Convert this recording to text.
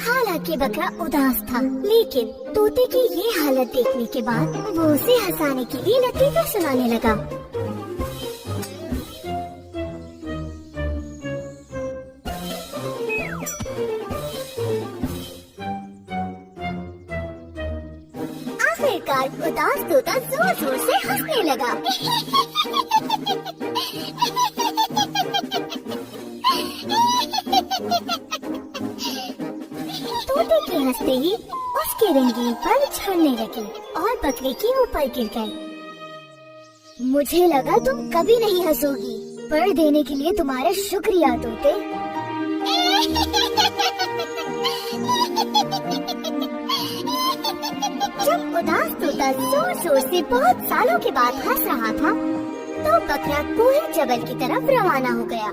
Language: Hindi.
हालांकि बकरा उदास था, लेकिन तोते की ये हालत देखने के बाद वो उसे हंसाने के लिए लतीफे सुनाने लगा। आखिरकार उदास तोता जोर जोर से हंसने लगा। तोते के हंसते ही उसके रंगीन पर झड़ने लगे और बकरे के ऊपर गिर गए। मुझे लगा तुम कभी नहीं हंसोगी, पर देने के लिए तुम्हारा शुक्रिया तोते। जब उदास तोता जोर जोर से बहुत सालों के बाद हंस रहा था, तो बकरा कोयल जबल की तरफ रवाना हो गया।